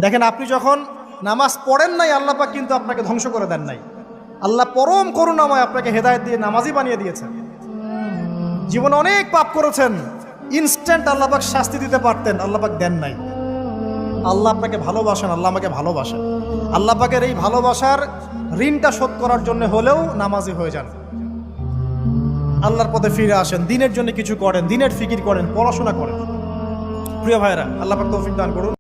দেখেন, আপনি যখন নামাজ পড়েন নাই, আল্লাহ পাক কিন্তু আপনাকে ধ্বংস করে দেন নাই। আল্লাহ পরম করুণাময় আপনাকে হেদায়েত দিয়ে নামাজি বানিয়ে দিয়েছেন। জীবনে অনেক পাপ করেছেন, ইনস্ট্যান্ট আল্লাহ পাক শাস্তি দিতে পারতেন, আল্লাহ পাক দেন নাই। আল্লাহ আপনাকে ভালোবাসেন, আল্লাহ আমাকে ভালোবাসেন। আল্লাহ পাকের এই ভালোবাসার ঋণটা শোধ করার জন্য হলেও নামাজি হয়ে যান, আল্লাহর পথে ফিরে আসেন, দিনের জন্য কিছু করেন, দিনের ফিকির করেন, পড়াশোনা করেন। প্রিয় ভাইরা, আল্লাহ পাক তৌফিক দান করুন।